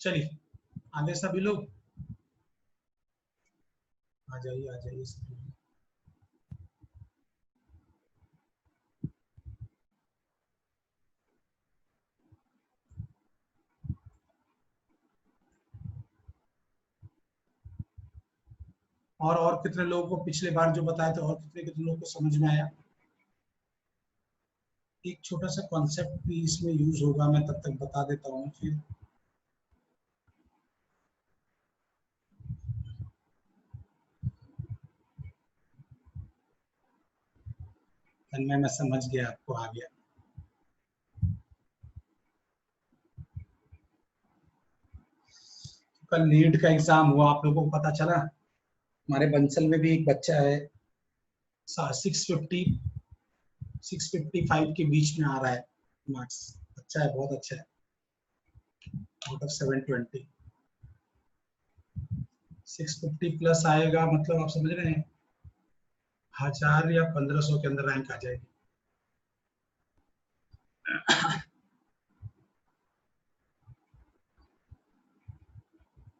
चलिए आगे सभी लोग आ जाइए सभी लोग। और कितने लोगों को पिछले बार जो बताया था और कितने कितने लोगों को समझ में आया? एक छोटा सा कॉन्सेप्ट भी इसमें यूज होगा, मैं तब तक बता देता हूँ फिर। मैं समझ गया, आपको आ गया। कल नीट का एग्जाम हुआ, आप लोगों को पता चला? हमारे बंसल में भी एक बच्चा है, 650 655 के बीच में आ रहा है मार्क्स। अच्छा है, बहुत अच्छा है, आउट ऑफ 720। 650 प्लस आएगा मतलब आप समझ रहे हैं 1000 या 1500 के अंदर रैंक आ जाएगी।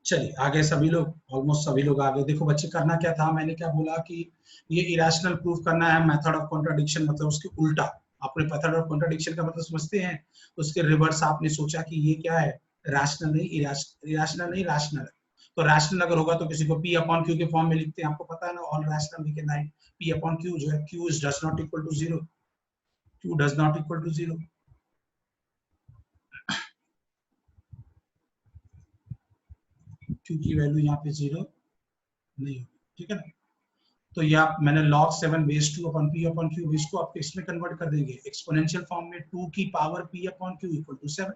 चलिए आगे सभी लोग, ऑलमोस्ट सभी लोग आगे। देखो बच्चे, करना क्या था, मैंने क्या बोला कि ये इरेशनल प्रूफ करना है, मेथड ऑफ कॉन्ट्राडिक्शन मतलब उसके उल्टा। आपने मेथड ऑफ कॉन्ट्राडिक्शन का मतलब समझते हैं, उसके रिवर्स आपने सोचा कि ये क्या है, रैशनल नहीं, इरेशनल नहीं, रैशनल है। तो रैशनल अगर होगा तो किसी को पी अपॉन क्यू के फॉर्म में लिखते हैं, आपको पता है ना, all rational we can write P upon Q, जो है Q is does not equal to zero, Q does not equal to zero. Q की वैल्यू यहाँ पे जीरो नहीं होगी, ठीक है ना। तो ये आप, मैंने log 7 base 2 upon p upon q, इसको आप इसमें कन्वर्ट कर देंगे एक्सपोनेंशियल फॉर्म में, 2 की power p upon q equal to 7।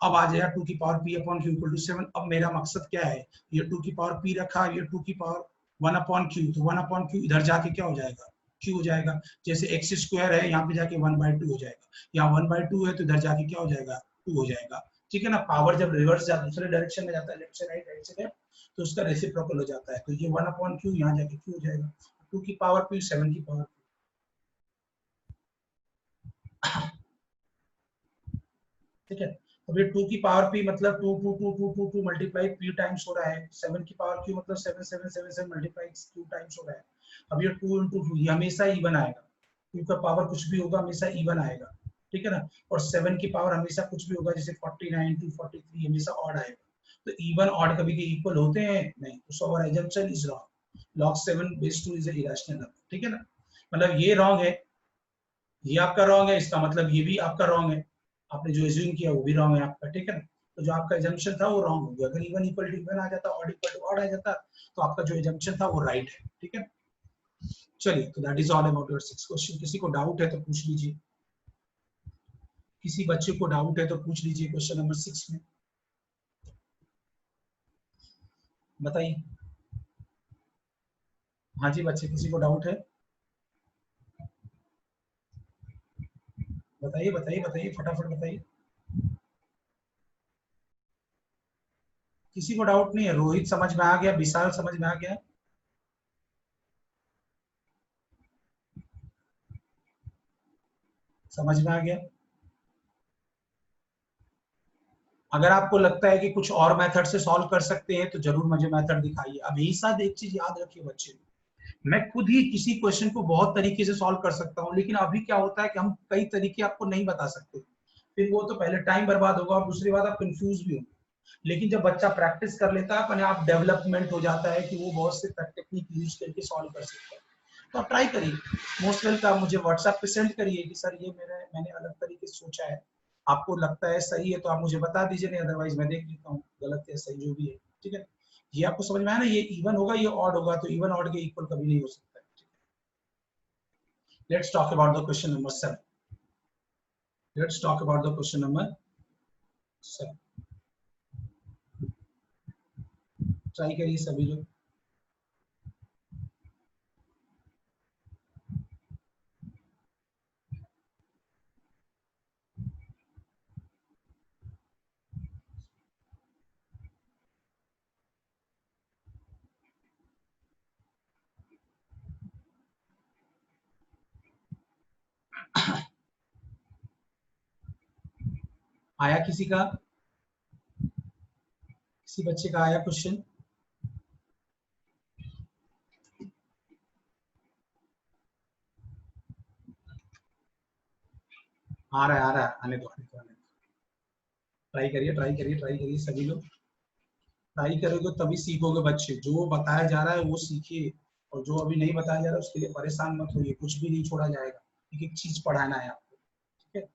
अब आ जाएगा 2 की power p upon q equal to 7। अब मेरा मकसद क्या है, ये 2 की पावर p रखा, ये 2 की पावर 1 अपॉन q, तो 1 अपॉन q इधर जाके क्या हो जाएगा, q हो जाएगा। जैसे x स्क्वायर है, यहाँ पे जाके 1/2 हो जाएगा, यहाँ 1/2 है तो इधर जाके क्या हो जाएगा, 2 हो जाएगा, ठीक है ना। पावर जब रिवर्स जा दूसरे डायरेक्शन में जाता है, लेफ्ट से राइट, राइट से लेफ्ट, तो उसका रेसिप्रोकल हो जाता है, तो ये 1 अपॉन q यहाँ जाके q हो जाएगा। 2 की पावर p, 7 की पावर, ठीक है। अब ये 2 की पावर p मतलब 2 2 2 2 2 2 मल्टीप्लाई p टाइम्स हो रहा है, 7 की पावर q मतलब 7 7 7 7 मल्टीप्लाई q टाइम्स हो रहा है। अब ये 2 into 2 ये हमेशा इवन आएगा, q का पावर कुछ भी होगा हमेशा इवन आएगा, ठीक है ना। और 7 की पावर हमेशा कुछ भी होगा, जैसे 49 to 43 हमेशा ऑड आएगा। तो इवन ऑड कभी के इक्वल होते हैं नहीं, तो our assumption is wrong, log 7 base 2 is a irrational number, ठीक है ना। मतलब ये रॉन्ग है, ये आपका रॉन्ग है, इसका मतलब ये भी आपका रॉन्ग है, आपने जो एज्यूम किया वो भी रॉन्ग है आपका, ठीक है ना। तो जो आपका एजम्पशन था वो रॉन्ग हो गया। अगर इवन इक्वल टू इवन आ जाता, ऑड इक्वल टू ऑड आ जाता, तो आपका जो एजम्पशन था वो राइट है, ठीक है। चलिए, तो that is all about your 6 question. किसी को डाउट है तो पूछ लीजिए, किसी बच्चे को डाउट है तो पूछ लीजिए क्वेश्चन नंबर 6 में, बताइए। हाँ जी बच्चे, किसी को डाउट है बताइए, बताइए बताइए, फटाफट बताइए। किसी को डाउट नहीं है? रोहित समझ में आ गया, विशाल समझ में आ गया, समझ में आ गया। अगर आपको लगता है कि कुछ और मेथड से सॉल्व कर सकते हैं तो जरूर मुझे मेथड दिखाइए। हमेशा एक चीज याद रखिए बच्चे, मैं खुद ही किसी क्वेश्चन को बहुत तरीके से सॉल्व कर सकता हूँ, लेकिन अभी क्या होता है कि हम कई तरीके आपको नहीं बता सकते, फिर वो तो पहले टाइम बर्बाद होगा और दूसरी बात आप कंफ्यूज भी होंगे। लेकिन जब बच्चा प्रैक्टिस कर लेता है, अपने आप डेवलपमेंट हो जाता है कि वो बहुत से टेक्निक यूज करके सॉल्व कर सकता है। तो आप ट्राई करिए, मोस्ट वेलकम। मुझे व्हाट्सएप पे सेंड करिए कि सर ये मैंने अलग तरीके से सोचा है, आपको लगता है सही है तो आप मुझे बता दीजिए, नहीं अदरवाइज मैं देख लेता हूँ गलत या सही जो भी है, ठीक है। ये आपको समझ में आया ना, ये इवन होगा ये ऑड होगा, तो इवन ऑड के इक्वल कभी नहीं हो सकता। Let's talk about the question number 7। Let's talk about the question number 7। Try करिए सभी लोग। आया किसी का? किसी बच्चे का आया क्वेश्चन? आ रहा है, आ रहा है, आने दो, आने दो, आने दो। ट्राई करिए, ट्राई करिए, ट्राई करिए, सभी लोग ट्राई करोगे तभी सीखोगे बच्चे। जो बताया जा रहा है वो सीखिए, और जो अभी नहीं बताया जा रहा है उसके लिए परेशान मत होइए, कुछ भी नहीं छोड़ा जाएगा। एक एक चीज पढ़ाना है आपको, ठीक है?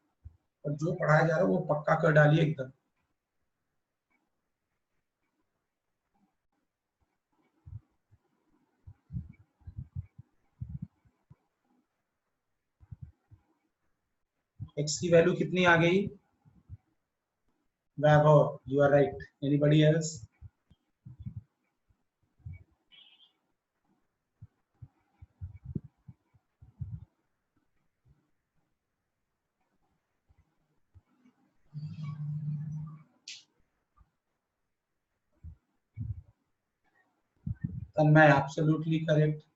और जो पढ़ाया जा रहा है वो पक्का कर डालिए एकदम। एक्स की वैल्यू कितनी आ गई? Vaibhav, you are right. Anybody else? Tanmay, absolutely correct.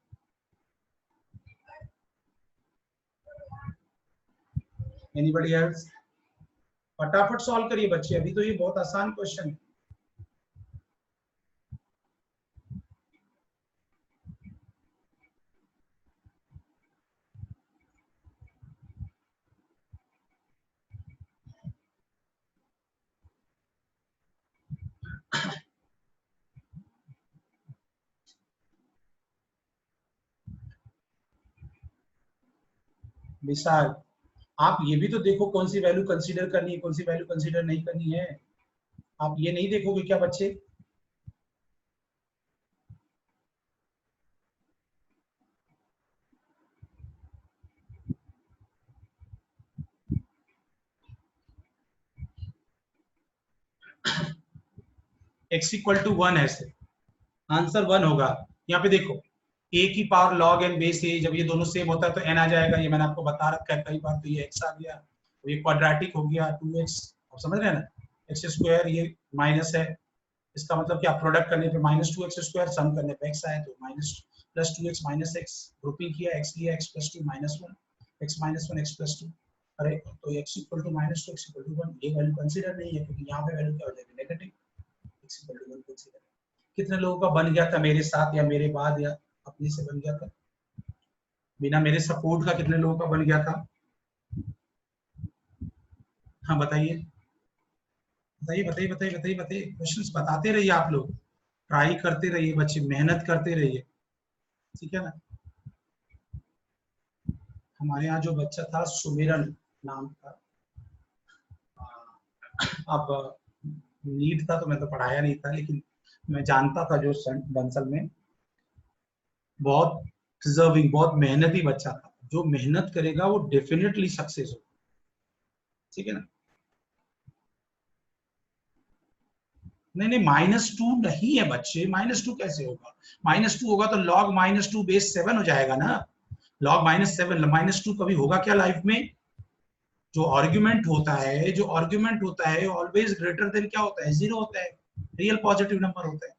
Anybody else? फटाफट सॉल्व करिए बच्चे, अभी तो ये बहुत आसान क्वेश्चन है। विशाल, आप ये भी तो देखो कौन सी वैल्यू कंसीडर करनी है, कौन सी वैल्यू कंसीडर नहीं करनी है। आप ये नहीं देखोगे क्या बच्चे? x इक्वल टू 1 ऐसे आंसर 1 होगा। यहाँ पे देखो, a की power log n base a, जब ये दोनों सेम होता है तो n आ जाएगा, ये मैंने आपको बता रखा है कई बार। तो ये x आ गया, तो ये क्वाड्रेटिक हो गया 2x। आप समझ रहे हैं ना? एक्स स्क्वायर ये माइनस है, इसका मतलब क्या, प्रोडक्ट करने पे माइनस 2x स्क्वायर, सम करने पे x आए तो minus plus 2x minus x। Grouping किया, x लिया, x plus 2 minus 1, x minus 1 x plus 2। अरे तो x equal to minus 2 x equal to 1, ये वैल्यू कंसीडर नहीं है क्योंकि यहाँ पे वैल्यू क्या हो जाएगी, negative. x equal to 1 consider. कितने लोगों का बन गया था मेरे साथ या मेरे बाद या अपने से बन गया था? बिना मेरे सपोर्ट का कितने लोगों का बन गया था? हाँ बताइए, बताइए, बताइए, बताइए, बताइए, बताइए। क्वेश्चंस बताते रहिए आप लोग, ट्राई करते रहिए बच्चे, मेहनत करते रहिए, ठीक है ना? हमारे यहाँ जो बच्चा था सुमिरन नाम का, अब नीट था तो मैं तो पढ़ाया नहीं था, लेकिन मैं जानता था जो बंसल में बहुत डिजर्विंग, बहुत मेहनती बच्चा था। जो मेहनत करेगा वो डेफिनेटली सक्सेस होगा, ठीक है ना? नहीं नहीं, -2 नहीं है बच्चे, -2 कैसे होगा? -2 होगा तो log -2 बेस 7 हो जाएगा ना। log -7, -2 कभी होगा क्या लाइफ में? जो आर्ग्यूमेंट होता है, जो आर्ग्यूमेंट होता है ऑलवेज ग्रेटर देन क्या होता है, 0 होता है। रियल पॉजिटिव नंबर होता है।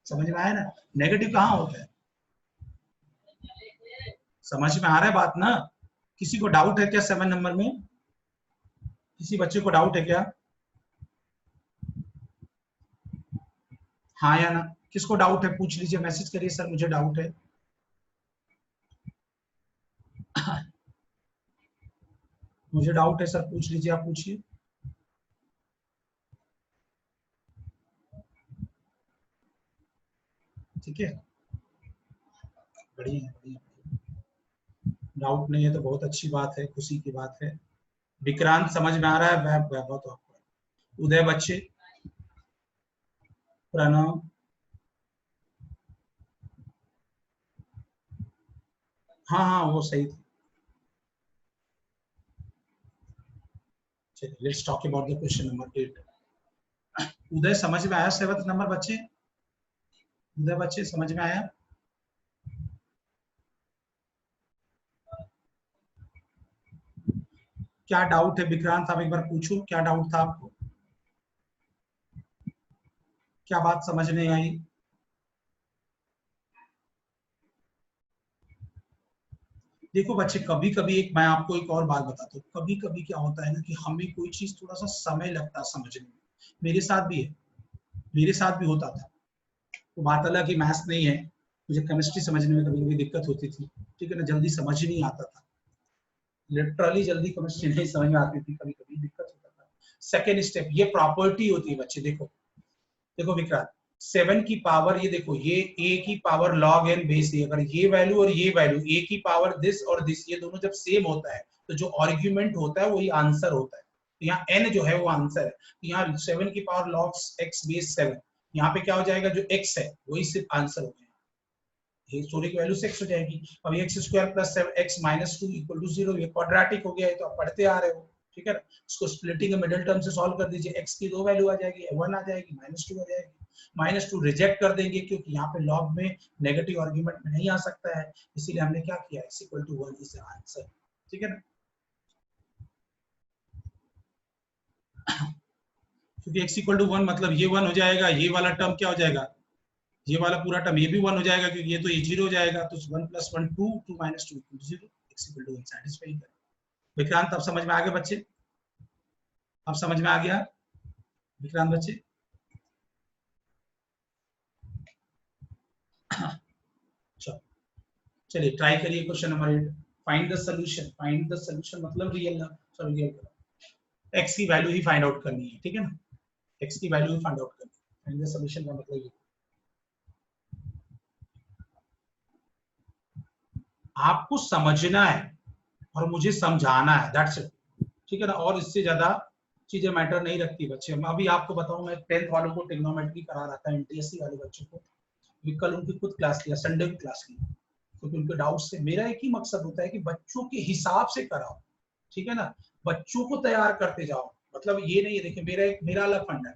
समझ में आया ना? नेगेटिव कहाँ होता है? समझ में आ रहा है बात ना? किसी को डाउट है क्या 7 नंबर में? किसी बच्चे को डाउट है क्या? हाँ या ना? किसको डाउट है पूछ लीजिए, मैसेज करिए, सर मुझे डाउट है। मुझे डाउट है सर, पूछ लीजिए, आप पूछिए। ठीक है, बढ़िया है, बढ़िया। डाउट नहीं है तो बहुत अच्छी बात है, खुशी की बात है। विक्रांत समझ में आ रहा है? वैभव तो आपको, उदय बच्चे, प्रणव, हाँ हाँ वो सही थी। चलिए let's talk about the question number 8। उदय समझ में आया 7th नंबर बच्चे? उदय बच्चे समझ में आया? क्या डाउट है विक्रांत, आप एक बार पूछो, क्या डाउट था आपको? क्या बात समझ नहीं आई? देखो बच्चे, कभी कभी एक मैं आपको एक और बात बताता हूँ, कभी कभी क्या होता है ना कि हमें कोई चीज थोड़ा सा समय लगता है समझने में। मेरे साथ भी है, मेरे साथ भी होता था। तो बात अलग कि मैथ्स नहीं है, मुझे केमिस्ट्री समझने में कभी कभी दिक्कत होती थी, ठीक है ना, जल्दी समझ ही नहीं आता था, लिटरली जल्दी केमिस्ट्री नहीं समझ में आती थी, कभी कभी दिक्कत होता था। सेकेंड स्टेप, ये प्रॉपर्टी होती है बच्चे, देखो देखो विक्रांत, 7 की पावर, ये देखो ये a की पावर log n बेस है, अगर ये वैल्यू और ये वैल्यू a की पावर दिस और दिस, ये दोनों जब सेम होता है तो जो आर्ग्यूमेंट होता है वही आंसर होता है। तो यहाँ n जो है वो आंसर है, तो यहाँ 7 की पावर log x बेस 7, यहाँ पे क्या हो जाएगा, जो x है वही सिर्फ आंसर हो गया, ये सोरे की वैल्यू 6 हो जाएगी। अब x square plus x minus 2 equal to 0, ये क्वाड्रेटिक हो गया है, तो आप पढ़ते आ रहे हो, ठीक है ना। इसको स्प्लिटिंग मिडिल टर्म से सॉल्व कर दीजिए, x की दो वैल्यू आ जाएगी, 1 आ जाएगी, -2 आ जाएगी, -2 रिजेक्ट कर देंगे क्योंकि यहाँ पे लॉग में नेगेटिव आर्गुमेंट में नहीं आ सकता है, इसीलिए हमने क्या किया, x equal to 1 is answer, ठीक है ना। क्योंकि x इक्वल टू 1 मतलब ये 1 हो जाएगा, ये वाला टर्म क्या हो जाएगा, ये वाला पूरा टर्म ये भी 1 हो जाएगा, क्योंकि ये तो ये 0 हो जाएगा, तो 1 + 1 2, 2 - 2 = 0, x इक्वल टू 1 सैटिस्फाई कर। विक्रांत अब समझ में आ गया बच्चे, अब समझ में आ गया विक्रांत बच्चे। चलिए ट्राई करिए question number 8, find the solution, find the solution मतलब रियल x की वैल्यू ही फाइंड आउट करनी है, ठीक है ना, x की वैल्यू ही फाइंड आउट करनी है, फाइंड द सॉल्यूशन का मतलब ये, आपको समझना है और मुझे समझाना है, दैट्स इट, ठीक है ना, और इससे ज्यादा चीजें मैटर नहीं रखती बच्चे। मैं अभी आपको बताऊं, मैं 10th वालों को ट्रिग्नोमेट्री करा रहा था, एनटीएससी वाले बच्चों को, कल उनकी खुद क्लास लिया, संडे की क्लास ली, क्योंकि उनके डाउट्स थे। मेरा एक ही मकसद होता है कि बच्चों के हिसाब से कराओ, ठीक है ना, बच्चों को तैयार करते जाओ, मतलब ये नहीं है, देखिए मेरा अलग फंड है,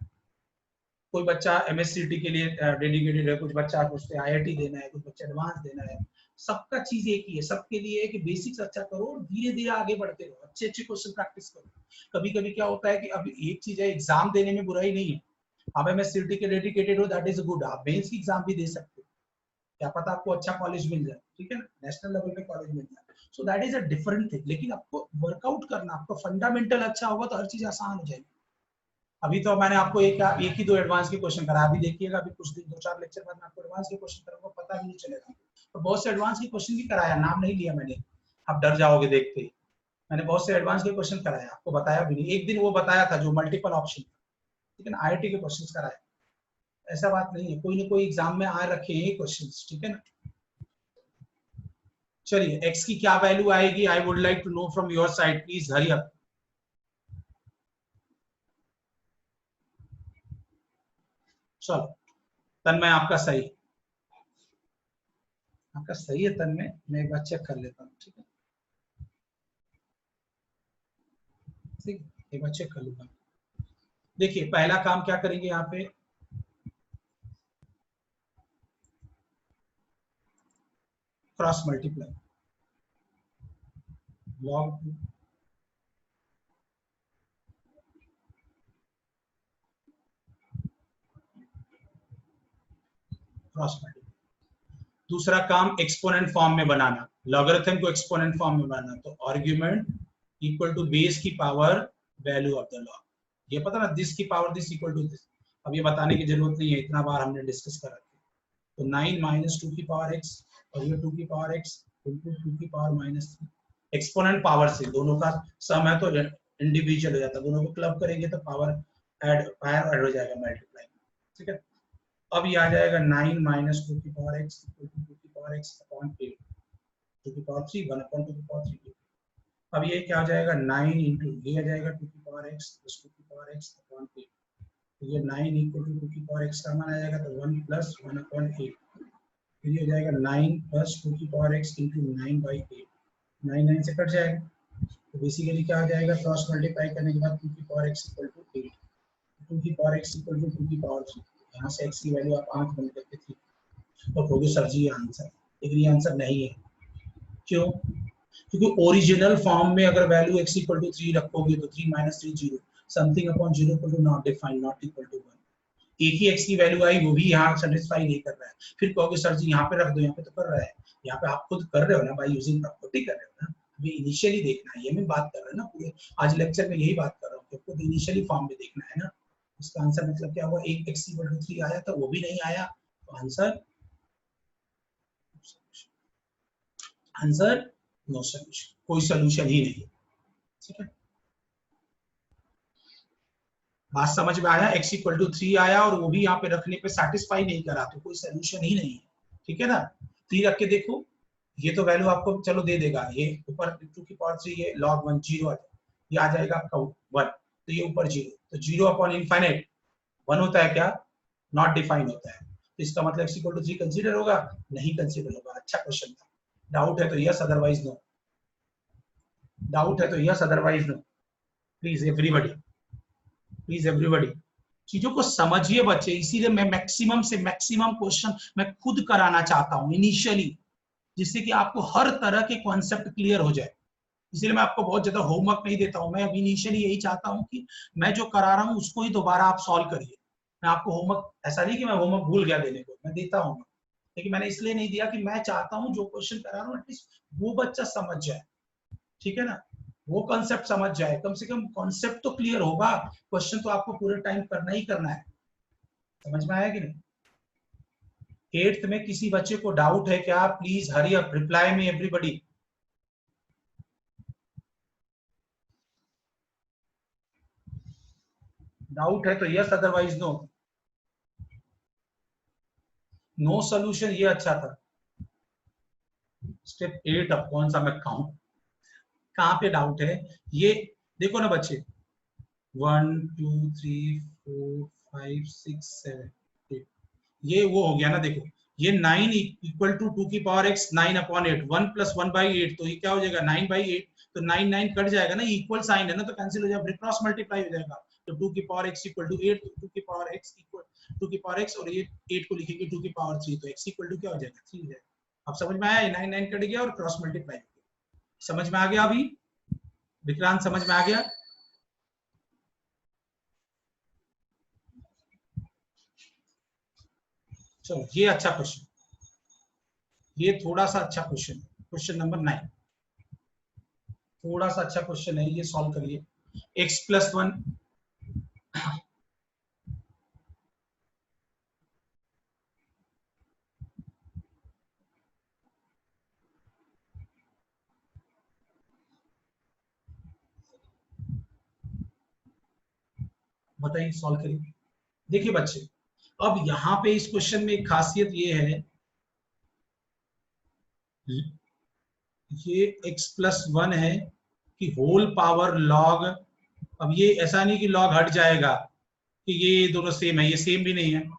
कोई बच्चा एमएससीटी के लिए डेडिकेटेड है, कुछ बच्चा सोचते हैं आईआईटी देना है, कुछ बच्चा एडवांस देना है, सबका चीज एक ही है, सबके लिए कि बेसिक्स अच्छा करो, धीरे धीरे आगे बढ़ते रहो, अच्छे अच्छे क्वेश्चन प्रैक्टिस करो। कभी कभी क्या होता है कि अब एक चीज है, एग्जाम देने में बुराई नहीं है, आप एमएससीटी के डेडिकेटेड हो, दैट इज गुड, आप मेंस की एग्जाम भी दे सकते हो, क्या पता आपको अच्छा कॉलेज मिल जाए, ठीक है ना, नेशनल लेवल पे कॉलेज मिल जाए, so that is a different thing, लेकिन आपको वर्कआउट करना, आपका फंडामेंटल अच्छा होगा तो हर चीज आसान हो जाएगी। अभी तो मैंने आपको एक ही दो एडवांस के क्वेश्चन करा, अभी देखिएगा, अभी कुछ दिन 2-4 लेक्चर बाद मैं आपको एडवांस के क्वेश्चन करूंगा, पता भी नहीं चलेगा, तो बहुत से एडवांस के क्वेश्चन भी कराया, नाम नहीं लिया मैंने, आप डर जाओगे देखते ही, मैंने बहुत से एडवांस के क्वेश्चन कराया, आपको बताया भी नहीं, एक दिन वो बताया था जो मल्टीपल ऑप्शन, ठीक है ना, आईआईटी के क्वेश्चन कराए, ऐसा बात नहीं है, कोई ना कोई एग्जाम में आ रखे हैं क्वेश्चन, ठीक है ना। चलिए x की क्या वैल्यू आएगी, I would like to know from your side, please hurry up. चलो तन्मय आपका सही, आपका सही है तन्मय, मैं एक बार चेक कर लेता हूँ, ठीक है, ठीक है, एक बार चेक कर लूंगा। देखिए पहला काम क्या करेंगे, यहाँ पे cross multiply, log cross multiply. दूसरा काम एक्सपोनेंट फॉर्म में बनाना, लॉगरिथम को एक्सपोनेंट फॉर्म में बनाना, तो आर्ग्यूमेंट इक्वल टू बेस की power value of the log, ये पता ना, दिस की power this equal to this, अब ये बताने की जरूरत नहीं है, इतना बार हमने डिस्कस कर रखा है। तो 9 - 2 की पावर x और ये 2 की पावर x इंटू 2 की पावर -3, एक्सपोनेंट पावर से दोनों का सम है तो इंडिविजुअल हो जाता है, दोनों को क्लब करेंगे तो पावर ऐड हो जाएगा, मल्टीप्लाई, ठीक है। अब ये आ जाएगा 9 - 2 की पावर x इक्वल टू 2 की पावर x अपॉन 8, 2 की पावर 3 1 अपॉन 2 की पावर 3। अब ये क्या हो जाएगा, 9 इंटू ये आ जाएगा 2 की पावर x प्लस 2 की पावर x अपॉन 8, तो ये 9 इक्वल टू 2 की पावर x का मान आ जाएगा, तो 1 प्लस 1 अपॉन 8, तो ये हो जाएगा 9 प्लस 2 की पावर x इंटू 9/8, 9 9 से कट जाएगा, तो बेसिकली क्या आ जाएगा, क्रॉस मल्टीप्लाई करने के बाद 2 की पावर x इक्वल टू 8, 2 की पावर x इक्वल टू 2 की पावर 3, यहाँ से x की वैल्यू आप आंख बंद करके 3, तो कहोगे सर जी ये आंसर, लेकिन ये आंसर नहीं है, क्यों, क्योंकि ओरिजिनल फॉर्म में अगर वैल्यू x इक्वल टू 3 रखोगे तो 3 - 3 0, something upon 0 equal to not defined, not equal to 1, एक ही x की वैल्यू आई वो भी यहाँ सेटिस्फाई नहीं कर रहा है, फिर कहोगे सर जी यहाँ पे रख दो, यहाँ पे तो कर रहा है, यहाँ पे आप खुद कर रहे हो ना, बाय यूजिंग प्रॉपर्टी कर रहे हो ना, हमें इनिशियली देखना है, ये मैं बात कर रहा हूँ ना पूरे आज लेक्चर में, यही बात कर रहा हूँ कि आपको इनिशियली फॉर्म में देखना है ना, इसका आंसर मतलब क्या हुआ, एक x इक्वल टू 3 आया था, वो भी नहीं आया, तो आंसर नो सोल्यूशन, कोई सोल्यूशन ही नहीं। ठीक है, बात समझ में आया, x इक्वल टू 3 आया और वो भी यहाँ पे रखने पे सेटिस्फाई नहीं करा, तो कोई सोल्यूशन ही नहीं है। ठीक है ना, 3 रख के देखो, ये तो वैल्यू आपको चलो दे देगा, ये ऊपर 2 की पावर 3, ये log 1 0 आ जाएगा, ये आ जाएगा आपका 1, तो ये ऊपर 0, तो 0 अपॉन इनफाइनाइट 1 होता है क्या, नॉट डिफाइंड होता है, तो इसका मतलब x इक्वल टू 3 कंसीडर होगा, नहीं कंसीडर होगा। अच्छा क्वेश्चन था, डाउट है तो यस, अदरवाइज नो, डाउट है तो yes, otherwise no. Please everybody, please everybody चीजों को समझिए बच्चे, इसीलिए मैं मैक्सिमम से मैक्सिमम क्वेश्चन मैं खुद कराना चाहता हूं इनिशियली, जिससे कि आपको हर तरह के कॉन्सेप्ट क्लियर हो जाए। इसीलिए मैं आपको बहुत ज्यादा होमवर्क नहीं देता हूं, मैं इनिशियली यही चाहता हूं कि मैं जो करा रहा हूं उसको ही दोबारा आप सॉल्व करिए। मैं आपको होमवर्क, ऐसा नहीं कि मैं होमवर्क भूल गया देने को, मैं देता हूँ, लेकिन मैंने इसलिए नहीं दिया कि मैं चाहता हूं जो क्वेश्चन करा रहा हूं एटलीस्ट वो बच्चा समझ जाए। ठीक है ना, वो कॉन्सेप्ट समझ जाए, कम से कम कॉन्सेप्ट तो क्लियर होगा, क्वेश्चन तो आपको पूरे टाइम करना ही करना है। समझ में आया कि नहीं? 8th में किसी बच्चे को डाउट है क्या, प्लीज हरी अप, रिप्लाई में एवरीबॉडी। डाउट है तो yes, otherwise no. No solution, ये अच्छा था। स्टेप 8 अब कौन सा मैं कहूं, कहां पे डाउट है ये, देखो ना बच्चे, 1 2 3 4 5 6 7 8, ये वो हो गया ना, देखो ये 9 इक्वल टू 2 की power x 9 upon 8, 1 plus 1 by 8, तो ये क्या हो जाएगा 9 बाई 8, तो 9 9 कट जाएगा ना, इक्वल साइन है ना, तो कैंसिल हो जाएगा, क्रॉस मल्टीप्लाई हो जाएगा, तो 2 की पावर x इक्वल टू 8, तो 2 की पावर x इक्वल 2 की पावर x, और ये 8 को लिखेंगे 2 की पावर 3, तो x इक्वल टू क्या हो जाएगा 3 हो जाएगा। अब समझ में आया, 9 9 कट गया और क्रॉस मल्टीप्लाई हो गया। समझ में आ गया अभी विक्रांत, समझ में आ गया? चलो ये अच्छा क्वेश्चन, ये थोड़ा सा अच्छा क्वेश्चन, क्वेश्चन नंबर 9 थोड़ा सा अच्छा क्वेश्चन है, ये सॉल्व करिए। x प्लस 1, बताइए सॉल्व करिए। देखिए बच्चे, अब यहाँ पे इस क्वेश्चन में एक खासियत ये है, ये x प्लस 1 है कि होल पावर लॉग, अब ये ऐसा नहीं कि लॉग हट जाएगा, कि ये दोनों सेम है, ये सेम भी नहीं है।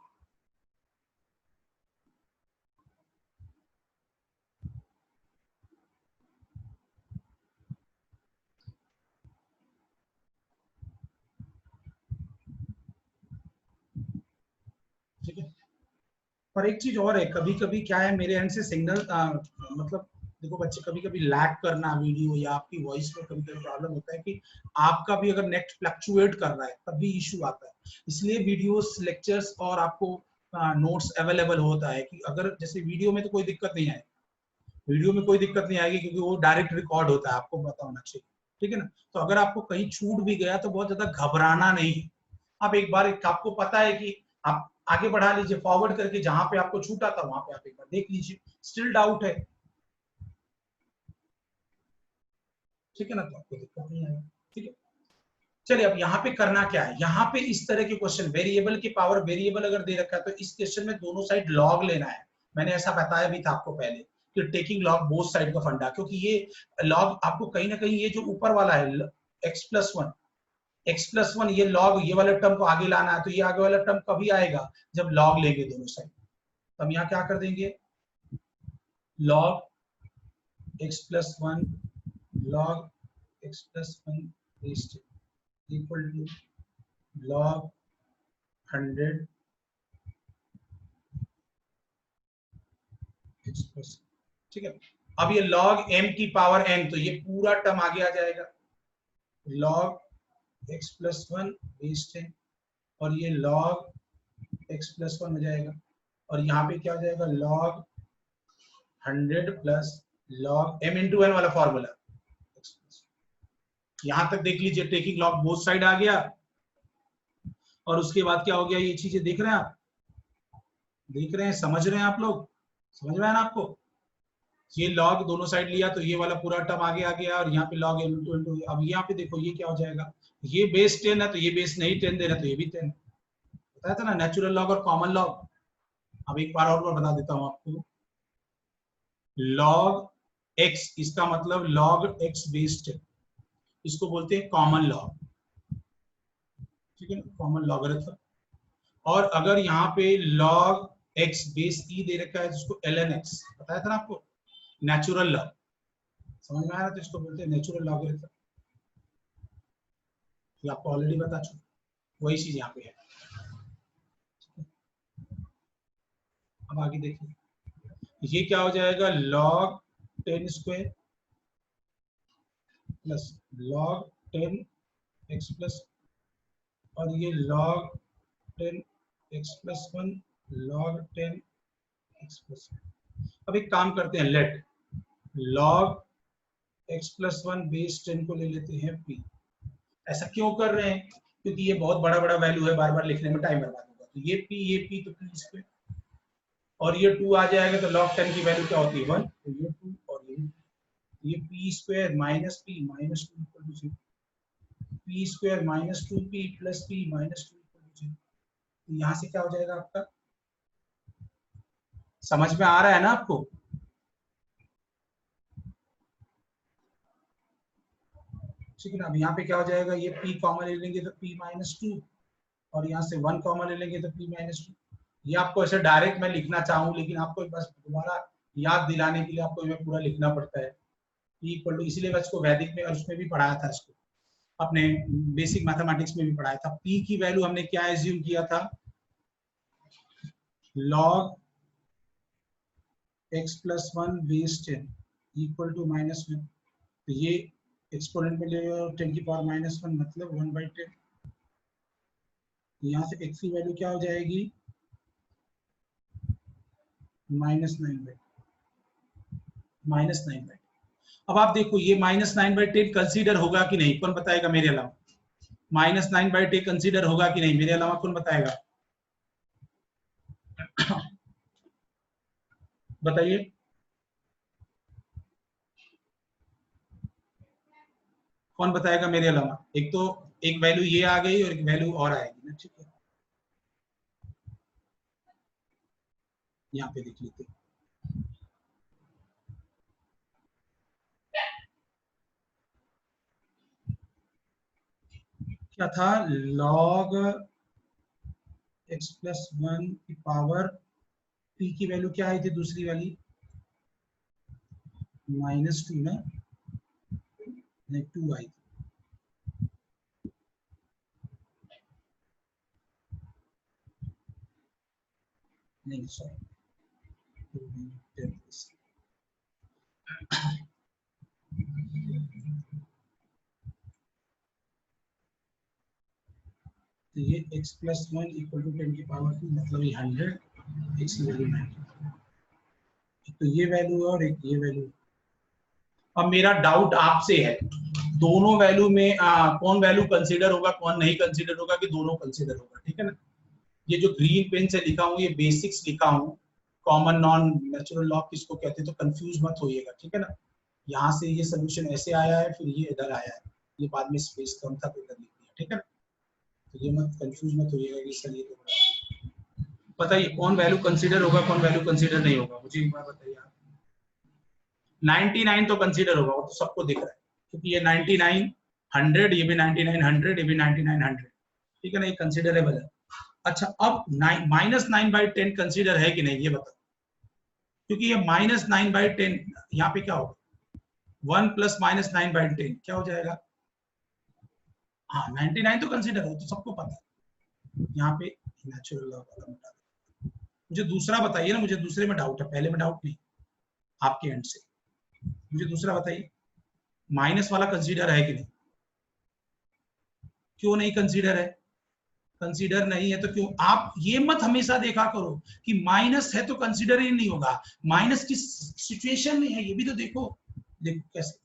ठीक है, पर एक चीज और है, कभी कभी क्या है मेरे एंड से सिग्नल मतलब देखो बच्चे, कभी कभी लैग करना वीडियो या आपकी वॉइस में कभी कभी प्रॉब्लम होता है कि आपका भी अगर नेट फ्लक्चुएट कर रहा है तब भी इशू आता है, इसलिए वीडियोस लेक्चर्स और आपको नोट्स अवेलेबल होता है, कि अगर जैसे वीडियो में तो कोई दिक्कत नहीं आएगी, वीडियो में कोई दिक्कत नहीं आएगी क्योंकि वो डायरेक्ट रिकॉर्ड होता है, आपको पता होना चाहिए। ठीक है ना, तो अगर आपको कहीं छूट भी गया तो बहुत ज्यादा घबराना नहीं, आप एक बार, आपको पता है कि आप आगे बढ़ा लीजिए, फॉरवर्ड करके जहां पे आपको छूटा था वहां पे आप एक बार देख लीजिए, स्टिल डाउट है, ठीक है ना, तो आपको दिक्कत नहीं आएगी। ठीक है, चलिए अब यहाँ पे करना क्या है, यहाँ पे इस तरह के क्वेश्चन, वेरिएबल की पावर वेरिएबल अगर दे रखा है तो इस क्वेश्चन में दोनों साइड लॉग लेना है, मैंने ऐसा बताया भी था आपको पहले कि टेकिंग लॉग बोथ साइड का फंडा, क्योंकि ये लॉग आपको कहीं ना कहीं ये जो ऊपर वाला है x प्लस 1 ये लॉग, ये वाले टर्म को आगे लाना है, तो ये आगे वाला टर्म कभी आएगा जब लॉग लेंगे दोनों साइड, तो हम यहाँ क्या कर देंगे, log x plus 1 log x plus 1 is equal to log 100 x plus, ठीक है। अब ये log m की पावर n, तो ये पूरा टर्म आगे आ जाएगा, log x plus 1 बेस 10, और ये log x plus 1 हो जाएगा, और यहाँ पे क्या हो जाएगा log 100 plus log m into n वाला फॉर्मूला, यहां तक देख लीजिए, टेकिंग लॉग बोथ साइड आ गया, और उसके बाद क्या हो गया, ये चीजें देख रहे हैं आप, देख रहे हैं, समझ रहे हैं आप लोग, समझ में आया ना आपको। ये लॉग दोनों साइड लिया तो ये वाला पूरा टर्म आगे आ गया, और यहाँ पे लॉग इंटू इंटू, अब यहाँ पे देखो ये क्या हो जाएगा, ये बेस 10 है तो ये बेस नहीं 10 दे रहा तो ये भी 10, बताया था ना नेचुरल लॉग और कॉमन लॉग। अब एक बार और मैं बता देता हूँ आपको, लॉग एक्स, इसका मतलब लॉग एक्स बेस 10, इसको बोलते हैं कॉमन लॉग, ठीक है, कॉमन लॉगरिथम। और अगर यहाँ पे लॉग एक्स बेस ई दे रखा है तो उसको ln x, बताया था ना आपको, नेचुरल लॉग, समझ में आया तो इसको बोलते हैं नेचुरल लॉगरिथम, ये आपको ऑलरेडी बता चुका, वही चीज यहाँ पे है। अब आगे देखिए, ये क्या हो जाएगा, log 10 square plus log 10 x plus, और ये log 10 x plus 1 log 10 x plus 1। अब एक काम करते हैं, let log x plus 1 base 10 को ले लेते हैं p। ऐसा क्यों कर रहे हैं, क्योंकि ये बहुत बड़ा बड़ा वैल्यू है, बार बार लिखने में टाइम बर्बाद होगा, तो ये p तो p स्क्वायर, और ये 2 आ जाएगा तो log 10 की वैल्यू क्या होती है 1, तो ये 2 और ये p square minus p minus 2 equal to 0, p square minus 2p plus p minus 2 equal to 0। तो यहाँ से क्या हो जाएगा आपका, समझ में आ रहा है ना आपको। ठीक है ना, अब यहाँ पे क्या हो जाएगा, ये p कॉमन ले लेंगे तो p माइनस 2, और यहाँ से 1 कॉमन ले लेंगे तो p माइनस 2। ये आपको ऐसे डायरेक्ट मैं लिखना चाहूँ, लेकिन आपको बस दोबारा याद दिलाने के लिए आपको ये पूरा लिखना पड़ता है, p इक्वल टू, इसीलिए मैं इसको वैदिक में और उसमें भी पढ़ाया था, इसको अपने बेसिक मैथमेटिक्स में भी पढ़ाया था। p की वैल्यू हमने क्या एज्यूम किया था, log x plus 1 base 10 equal to minus 1, तो ये एक्सपोनेंट में ले 10 की पावर माइनस 1 मतलब 1/10। यहाँ से x की वैल्यू क्या हो जाएगी, -9/, -9/। अब आप देखो ये -9/10 कंसीडर होगा कि नहीं, कौन बताएगा मेरे अलावा, -9/10 कंसीडर होगा कि नहीं, मेरे अलावा कौन बताएगा, बताइए। कौन बताएगा मेरे अलावा, एक तो एक वैल्यू ये आ गई और एक वैल्यू और आएगी ना, ठीक है, यहाँ पे देख लेते हैं। क्या था, log x प्लस 1 की पावर p की वैल्यू क्या आई थी दूसरी वाली, -2 ना, नहीं 2 आई थी, नहीं सॉरी, तो ये x प्लस 1 इक्वल टू 10 की पावर 2 मतलब ये 100, x की वैल्यू 90, तो ये वैल्यू और एक ये वैल्यू। अब मेरा डाउट आपसे है, दोनों वैल्यू में कौन वैल्यू कंसीडर होगा कौन नहीं कंसीडर होगा, कि दोनों कंसीडर होगा, ठीक है ना। ये जो ग्रीन पेन से लिखा हूँ ये बेसिक्स लिखा हूँ, कॉमन नॉन नेचुरल लॉग किसको कहते हैं, तो कंफ्यूज मत होइएगा, ठीक है ना। यहाँ से ये सोल्यूशन ऐसे आया है, फिर ये इधर आया है, ये बाद में स्पेस कम था तो इधर लिख दिया, ठीक है ना। तो ये मत कंफ्यूज मत होइएगा कि सर ये तो बताइए कौन वैल्यू कंसीडर होगा कौन वैल्यू कंसीडर नहीं होगा, मुझे एक बार बताइए आप। 99 तो कंसीडर होगा, वो तो सबको दिख रहा है, क्योंकि ये 99 100, ये भी 99 100, ये भी 99 100, ठीक है ना, ये कंसीडरेबल है। अच्छा अब -9/10 कंसीडर है कि नहीं ये बताओ, क्योंकि ये -9/10 यहाँ पे क्या होगा, 1 प्लस -9/10 क्या हो जाएगा, हाँ 99 तो कंसीडर हो, तो सबको पता है। यहाँ पे नेचुरल लॉग वाला बता दो। मुझे दूसरा बताइए ना, मुझे दूसरे में डाउट है, पहले में डाउट नहीं, आपके एंड से मुझे दूसरा बताइए, माइनस वाला कंसीडर है कि नहीं, क्यों नहीं कंसीडर है, कंसीडर नहीं है तो क्यों, आप ये मत हमेशा देखा करो कि माइनस है तो कंसीडर ही नहीं होगा, माइनस किस सिचुएशन में है ये भी तो देखो। देखो कैसे,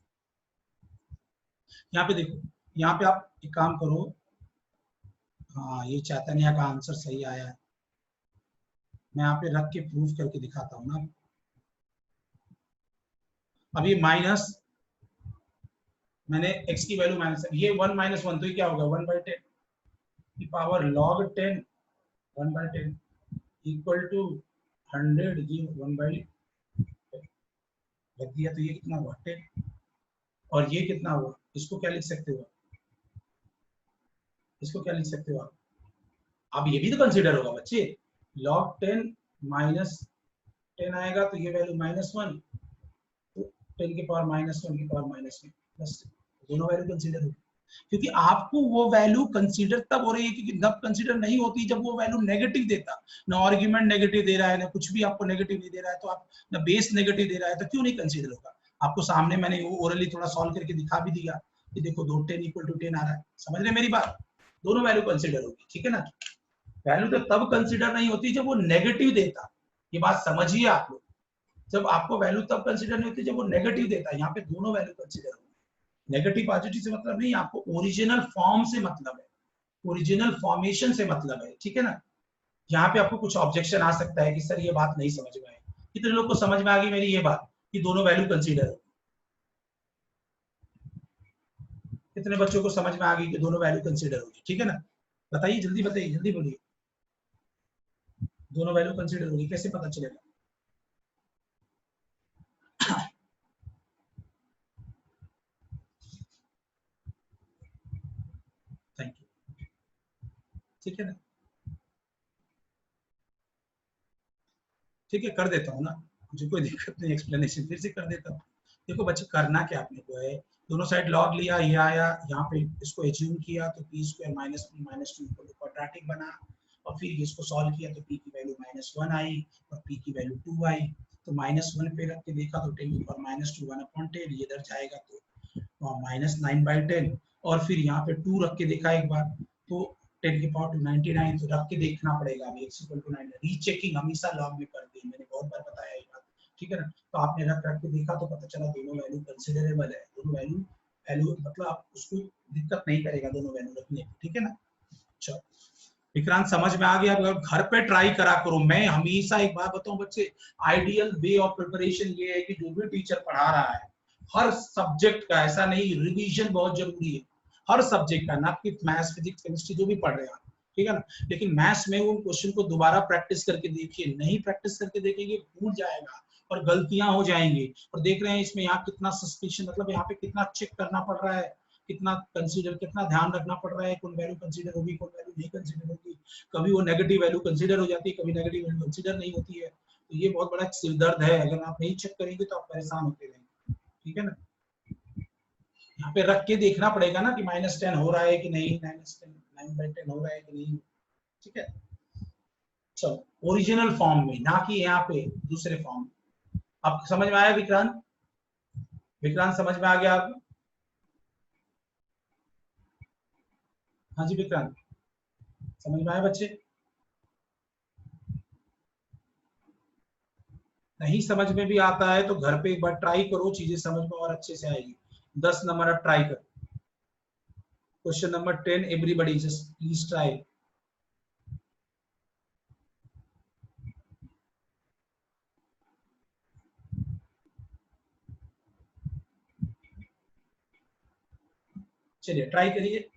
यहाँ पे देखो, यहाँ पे आप एक काम करो, हाँ, ये चैतन्य का आंसर सही आया है। मैं यहाँ पे रख के प्रूफ करके दिखाता हूँ ना। अब ये माइनस, मैंने x की वैल्यू माइनस, ये 1 माइनस 1 तो ये क्या होगा 1/10 की पावर log 10 1/10 इक्वल टू 100, ये 1/10 रख दिया तो ये कितना हुआ 10, और ये कितना हुआ, इसको क्या लिख सकते हो, इसको क्या लिख सकते हो आप, अब ये भी तो कंसीडर होगा बच्चे, log 10 माइनस 10 आएगा तो ये वैल्यू -1, तो 10 की पावर -1 की पावर -1 बस, दोनों वैल्यू कंसीडर होगी। क्योंकि आपको वो वैल्यू कंसीडर तब हो रही है क्योंकि तब कंसीडर नहीं होती जब वो वैल्यू नेगेटिव देता, ना आर्गुमेंट नेगेटिव दे रहा है, ना कुछ भी आपको नेगेटिव नहीं दे रहा है, तो आप ना बेस नेगेटिव दे रहा है, तो क्यों नहीं कंसीडर होगा। आपको सामने मैंने ओरली थोड़ा सॉल्व करके दिखा भी दिया कि देखो 2 10 इक्वल टू 10 आ रहा है, समझ रहे मेरी बात, दोनों वैल्यू कंसीडर होगी, ठीक है ना। वैल्यू तो तब कंसीडर नहीं होती जब वो नेगेटिव देता, ये बात समझिए आप लोग, जब आपको वैल्यू तब कंसीडर नहीं होती जब वो नेगेटिव देता है, यहाँ पे दोनों वैल्यू कंसीडर होगी। नेगेटिव पॉजिटिव से मतलब नहीं, आपको ओरिजिनल फॉर्म से मतलब है, ओरिजिनल फॉर्मेशन से मतलब है, ठीक है ना। यहाँ पे आपको कुछ ऑब्जेक्शन आ सकता है कि सर ये बात नहीं समझ में आई, कितने लोग को समझ में आ गई मेरी ये बात कि दोनों वैल्यू कंसीडर, कितने बच्चों को समझ में आ गई कि दोनों वैल्यू कंसीडर होगी, ठीक है ना। बताइए जल्दी, बताइए जल्दी बोलिए, दोनों वैल्यू कंसीडर होगी कैसे पता चलेगा। थैंक यू, ठीक है ना, ठीक है कर देता हूँ ना, मुझे कोई दिक्कत नहीं, एक्सप्लेनेशन फिर से कर देता हूँ। देखो बच्चे करना क्या आपने को है, दोनों साइड लॉग लिया, ये आया यहाँ पे, इसको एज्यूम किया तो p square minus 2 equal to quadratic बना, और फिर इसको सॉल्व किया तो p की वैल्यू -1 आई और p की वैल्यू 2 आई, तो -1 पे रख के देखा तो 10 की पावर -2 1/10, ये इधर जाएगा तो -9/10, और फिर यहाँ पे 2 रख के देखा एक बार तो 10 की पावर 299, तो रख के देखना पड़ेगा, अभी x इक्वल टू 9, रीचेकिंग हमेशा लॉग में कर दी, मैंने बहुत बार बताया ये बात, ठीक है ना। तो आपने रख रख के देखा तो पता चला दोनों वैल्यू कंसीडरेबल है, दोनों वैल्यू वैल्यू मतलब आप उसको दिक्कत नहीं करेगा दोनों वैल्यू रखने, ठीक है ना। चलो विक्रांत समझ में आ गया, अगर घर पे ट्राई करा करो, मैं हमेशा एक बात बताऊं बच्चे, आइडियल वे ऑफ प्रिपरेशन ये है कि जो भी टीचर पढ़ा रहा है हर सब्जेक्ट का, ऐसा नहीं, रिवीजन बहुत जरूरी है हर सब्जेक्ट का, ना कि मैथ्स फिजिक्स केमिस्ट्री जो भी पढ़ रहे हैं आप, ठीक है ना। लेकिन मैथ्स में वो क्वेश्चन को दोबारा प्रैक्टिस करके देखिए, नहीं प्रैक्टिस करके देखेंगे भूल जाएगा और गलतियां हो जाएंगी, और देख रहे हैं इसमें यहाँ कितना सस्पिशन, मतलब यहाँ पे कितना चेक करना पड़ रहा है, कितना कंसीडर, कितना ध्यान रखना पड़ रहा है, कौन वैल्यू कंसीडर होगी कौन वैल्यू नहीं कंसीडर होगी, कभी वो नेगेटिव वैल्यू कंसीडर हो जाती है, कभी नेगेटिव वैल्यू कंसीडर नहीं होती है, तो ये बहुत बड़ा सिरदर्द है, अगर आप नहीं चेक करेंगे तो आप परेशान होते रहेंगे, ठीक है ना। यहाँ पे रख के देखना पड़ेगा ना कि -10 हो रहा है कि नहीं, -10 9/10 हो रहा है कि नहीं, ठीक है। चलो ओरिजिनल फॉर्म में, ना कि यहाँ पे दूसरे फॉर्म में। अब समझ में आया विक्रांत, विक्रांत समझ में आ गया आपको। हाँ जी विक्रांत, समझ में आया बच्चे, नहीं समझ में भी आता है तो घर पे एक बार ट्राई करो, चीजें समझ में और अच्छे से आएगी। 10 नंबर अब ट्राई करो, question number 10, everybody just please try. चलिए ट्राई करिए।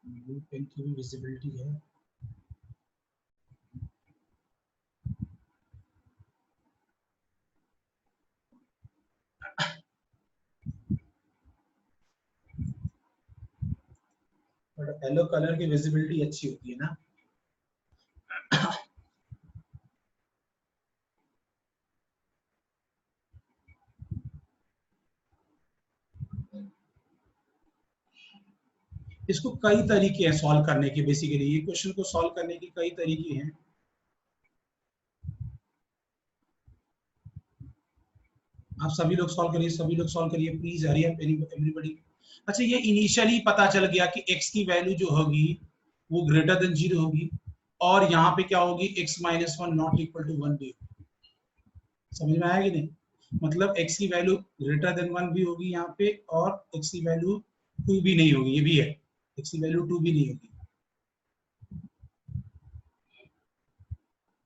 ब्लू पेन की भी विजिबिलिटी है, बट येलो कलर की विजिबिलिटी अच्छी होती है ना। इसको कई तरीके हैं सॉल्व करने के, बेसिकली ये क्वेश्चन को सॉल्व करने के कई तरीके हैं। आप सभी लोग सॉल्व करिए, सभी लोग सॉल्व करिए प्लीज, हरी अप एवरीबॉडी। अच्छा ये इनिशियली पता चल गया कि x की वैल्यू जो होगी वो ग्रेटर देन 0 होगी, और यहाँ पे क्या होगी x minus one not equal to one भी होगी। समझ में आया कि नहीं? मतलब x की वैल्यू ग्रेटर देन वन भी होगी यहाँ पे, और x की वैल्यू टू भी नहीं होगी, ये भी है, x की वैल्यू टू भी नहीं होगी,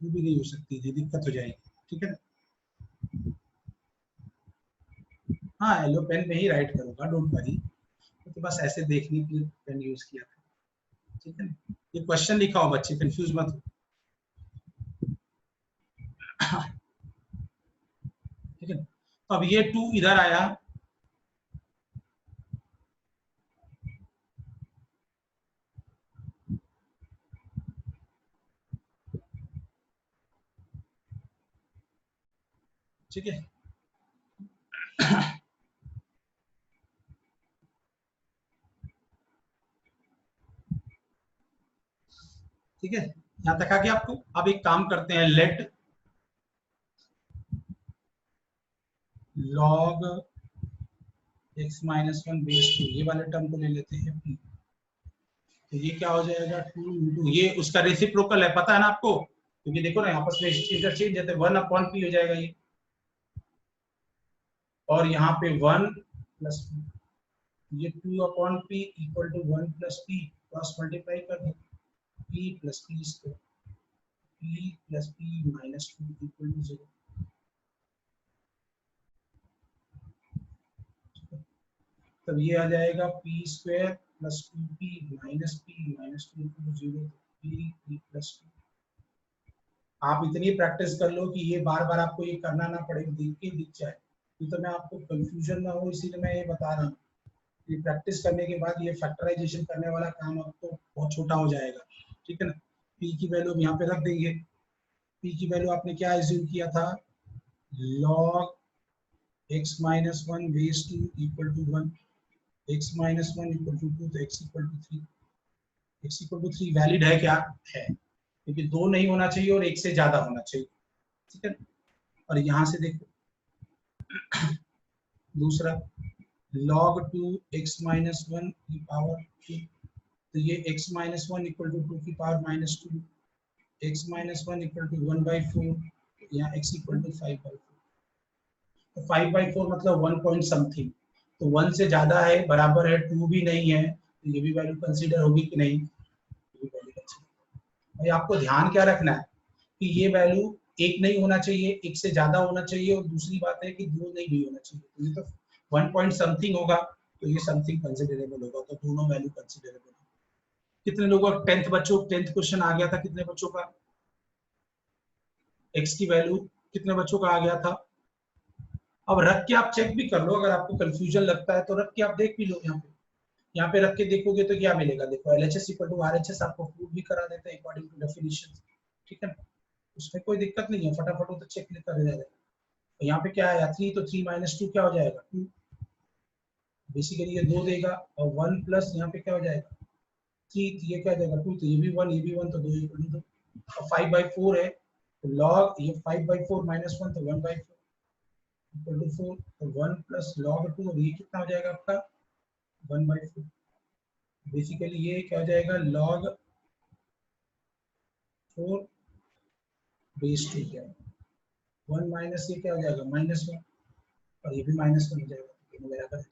टू भी नहीं हो सकती, ये दिक्कत हो जाएगी, ठीक है ना? हाँ येलो पेन में ही राइट करूंगा, डोंट वरी, तो बस ऐसे देखने के लिए पेन यूज किया था, ठीक है ना? ये क्वेश्चन लिखा हो बच्चे, कंफ्यूज मत हो, ठीक है? तो अब ये टू इधर आया, ठीक है? ठीक है, यहाँ तक आ गया आपको? अब एक काम करते हैं, let log x minus one base two, ये वाले टर्म को ले लेते हैं p, तो ये क्या हो जाएगा, टू इंटू, ये उसका रेसिप्रोकल है, पता है ना आपको, क्योंकि देखो ना आपस में इंटरचेंज जाते हैं, वन अपॉन पी हो जाएगा ये, और यहाँ पे वन प्लस ये two upon P equal to one plus P, cross multiply कर दो, P plus P square, P plus P minus two equal to zero. तब ये आ जाएगा P square plus two P minus two equal to zero, P plus two. आप इतनी practice कर लो कि ये बार बार आपको ये करना ना पड़े, देख के दिख जाए, तो मैं आपको कंफ्यूजन ना हो, इसीलिए मैं ये बता रहा हूँ। ये प्रैक्टिस करने के बाद ये फैक्टराइजेशन करने वाला काम आपको बहुत छोटा हो जाएगा, ठीक है ना? पी की वैल्यू हम यहाँ पे रख देंगे, पी की वैल्यू आपने क्या एज्यूम किया था, log x minus one base two equal to one, x minus one equal to two, तो x equal to three, x equal to three valid है क्या? है, क्योंकि दो नहीं होना चाहिए और एक से ज्यादा होना चाहिए, ठीक है? और यहाँ से देखो दूसरा log two x minus one की पावर टू, तो ये x minus one equal to two की power minus two, x minus one equal to one by four, यहाँ x equal to five by four, तो फाइव बाई फोर मतलब one point something, तो one से ज्यादा है, बराबर है, टू भी नहीं है, तो ये भी वैल्यू कंसीडर होगी कि नहीं? भाई आपको ध्यान क्या रखना है कि ये वैल्यू एक नहीं होना चाहिए, एक से ज्यादा होना चाहिए, और दूसरी बात है कि दो नहीं भी होना चाहिए, तो ये तो वन पॉइंट समथिंग होगा, तो ये समथिंग कंसिडरेबल होगा, तो दोनों वैल्यू कंसिडरेबल है। कितने लोगों का टेंथ बच्चों, टेंथ क्वेश्चन आ गया था, कितने बच्चों का x की वैल्यू कितने बच्चों का आ गया था? अब रख के आप चेक भी कर लो, अगर आपको कंफ्यूजन लगता है तो रख के आप देख भी लो, यहाँ पे रख के देखोगे तो क्या मिलेगा, देखो LHS इक्वल टू RHS आपको प्रूव भी करा देते हैं अकॉर्डिंग टू डेफिनेशन, ठीक है ना? उसमें कोई दिक्कत नहीं है, फटाफट तो चेक कर जाएगा। तो यहाँ पे क्या आया, थ्री, तो थ्री माइनस टू क्या हो जाएगा, टू, बेसिकली ये दो देगा, और वन प्लस यहाँ पे क्या हो जाएगा थ्री, ये क्या हो जाएगा टू, तो ये भी वन, तो दो इक्वल टू दो, और फाइव बाई फोर है, तो लॉग ये five by four minus one, तो one by four equal to four, तो वन प्लस लॉग टू, और ये कितना हो जाएगा आपका वन बाई फोर, बेसिकली ये क्या हो जाएगा लॉग फोर बेस टू, क्या वन माइनस ये क्या हो जाएगा माइनस वन, और ये भी माइनस वन हो जाएगा, बराबर है।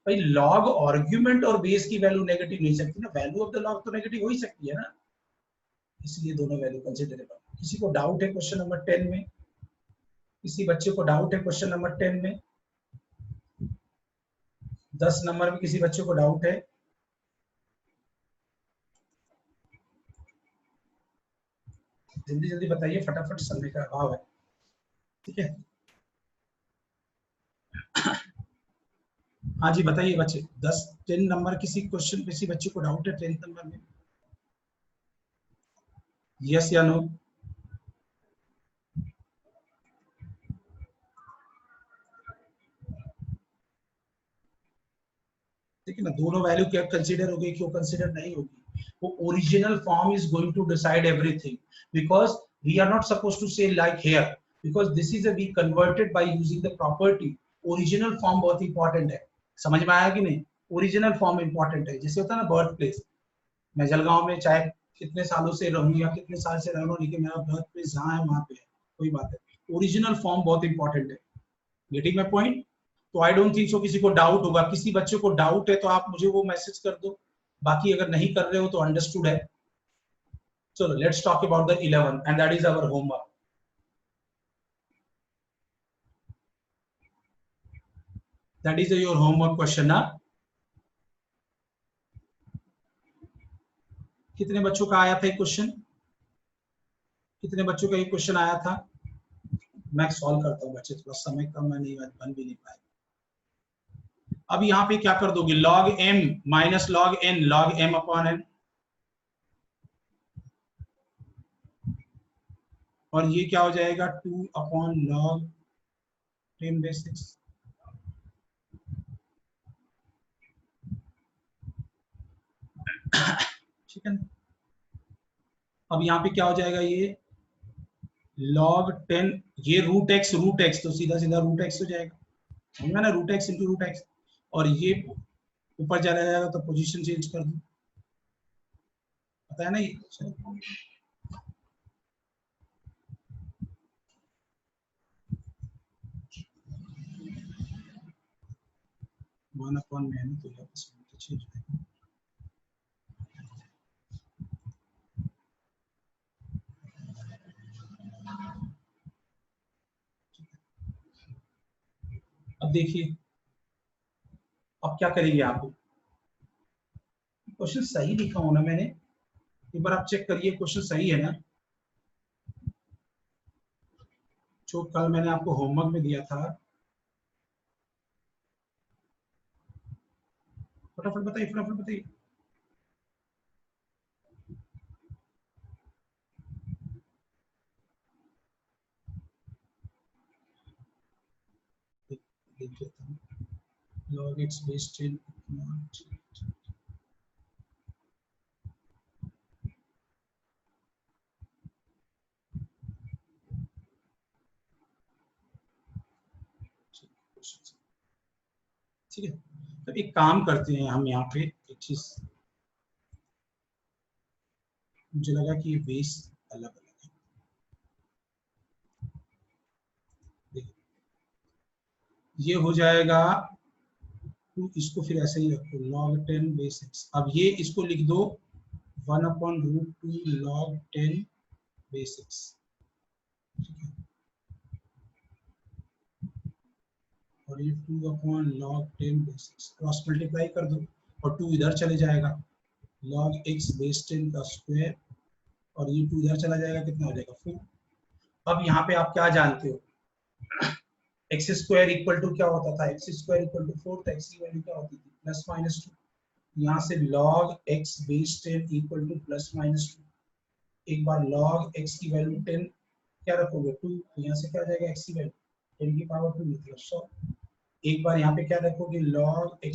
भाई लॉग आर्ग्यूमेंट और बेस की वैल्यू नेगेटिव नहीं सकती ना, वैल्यू ऑफ द लॉग तो नेगेटिव हो ही सकती है ना, इसलिए दोनों वैल्यू कंसीडरेबल। किसी को डाउट है क्वेश्चन नंबर 10 में? किसी बच्चे को डाउट है क्वेश्चन नंबर 10 में? 10 नंबर में किसी बच्चे को डाउट है? जल्दी जल्दी बताइए, फटाफट, समय का अभाव है, ठीक है? हाँ जी बताइए बच्चे, 10 नंबर किसी क्वेश्चन, किसी बच्चे को डाउट है 10 नंबर में? यस या नो? ठीक है ना, दोनों वैल्यू क्या कंसीडर होगी, क्यों कंसीडर नहीं होगी? वो original form is going to decide everything, because we are not supposed to say like here, because this is a we converted by using the property. Original form बहुत important है, समझ में आया कि नहीं? ओरिजिनल फॉर्म इंपॉर्टेंट है, जैसे होता है ना बर्थ प्लेस, मैं जलगांव में चाहे कितने सालों से रहूं या कितने साल से रह रहा हूँ, लेकिन मेरा बर्थ प्लेस जहाँ है वहां पे है, कोई बात है। ओरिजिनल फॉर्म बहुत इंपॉर्टेंट है। Getting my point? तो आई डोंट थिंक सो किसी को डाउट होगा। किसी बच्चे को डाउट है तो आप मुझे वो मैसेज कर दो, बाकी अगर नहीं कर रहे हो तो अंडरस्टूड है। चलो let's talk about the 11 and that is our homework. That is your homework question ना। कितने बच्चों का आया था एक क्वेश्चन? कितने बच्चों का एक क्वेश्चन आया था? मैं सॉल्व करता हूँ बच्चे, थोड़ा समय कम है, नहीं बन भी नहीं पाए। अब यहाँ पे क्या कर दोगे? log m minus log n, log m upon n, और ये क्या हो जाएगा? 2 अपॉन log 10/6। ठीक है। अब यहाँ पे क्या हो जाएगा? ये log 10, ये रूट एक्स तो सीधा सीधा रूट एक्स हो जाएगा, समझा ना? Root X into root X, और ये ऊपर चला जाएगा तो पोजीशन चेंज कर दो, पता है ना ये। 1 अपॉन में तो चेंज हो। अब देखिए, अब क्या करेंगे आप? क्वेश्चन सही लिखा हूं ना मैंने? एक बार आप चेक करिए क्वेश्चन सही है ना, जो कल मैंने आपको होमवर्क में दिया था। फटाफट बताइए, फटाफट बताइए। log x based in ठीक है। तो एक काम करते हैं हम यहाँ पे, एक चीज मुझे लगा कि ये बेस अलग अलग है। ये हो जाएगा, तो इसको फिर ऐसे ही रखो log 10/6। अब ये इसको लिख दो 1 अपॉन रूट 2 log 10/6। ठीक है, और ये 2 अपॉन log 10/6 क्रॉस मल्टीप्लाई कर दो, और 2 इधर चले जाएगा, log x बेस 10 का स्क्वायर, और ये 2 इधर चला जाएगा, कितना हो जाएगा? 4। अब यहाँ पे आप क्या जानते हो? एक्स स्क्वायर इक्वल टू क्या होता था? एक्स स्क्वायर इक्वल टू 4, तो एक्स की वैल्यू क्या होती थी? Plus minus 2। यहाँ से log x base 10 equal two plus minus 2। एक बार log x की वैल्यू 10 क्या रखोगे? 2, यहाँ से क्या आ जाएगा? x की वैल्यू 10 की पावर 2 मतलब 100। एक बार यहाँ पे क्या रखोगे? log x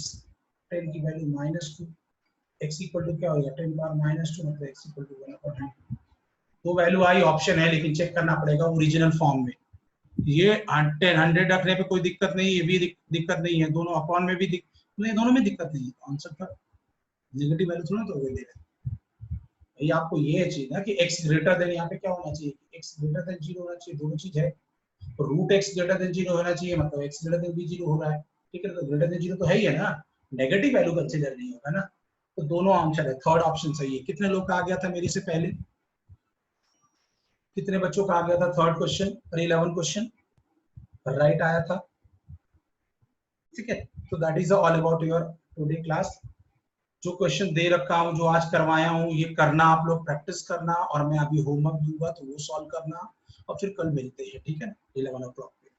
10 की value minus 2, x equal to क्या होगा? 10 पावर माइनस 2 मतलब x इक्वल टू 1/100। तो वैल्यू आई ऑप्शन है, लेकिन चेक करना पड़ेगा ओरिजिनल फॉर्म में। ये 100 रखने पे कोई दिक्कत नहीं, ये भी दिक्कत नहीं है, दोनों अपॉन में भी नहीं, दोनों में दिक्कत नहीं है। आंसर का नेगेटिव वैल्यू थोड़ा तो दे ये आपको ये चाहिए ना कि x ग्रेटर देन, यहाँ पे क्या होना चाहिए? x ग्रेटर देन 0 होना चाहिए, दोनों चीज है। तो रूट x ग्रेटर देन 0 होना चाहिए, मतलब x ग्रेटर देन भी 0 हो रहा है। ठीक है, तो ग्रेटर देन 0 तो है ही है ना, नेगेटिव वैल्यू कंसीडर नहीं होगा ना। तो दोनों आंसर है, थर्ड ऑप्शन सही है। कितने लोग का आ गया था मेरे से पहले? कितने बच्चों का आ गया था थर्ड क्वेश्चन? 11 क्वेश्चन राइट आया था। ठीक है, तो that is all about your today class. जो क्वेश्चन दे रखा हूँ, जो आज करवाया हूँ, ये करना, आप लोग प्रैक्टिस करना, और मैं अभी होमवर्क दूंगा तो वो सॉल्व करना, और फिर कल मिलते हैं, ठीक है, 11 o'clock पे।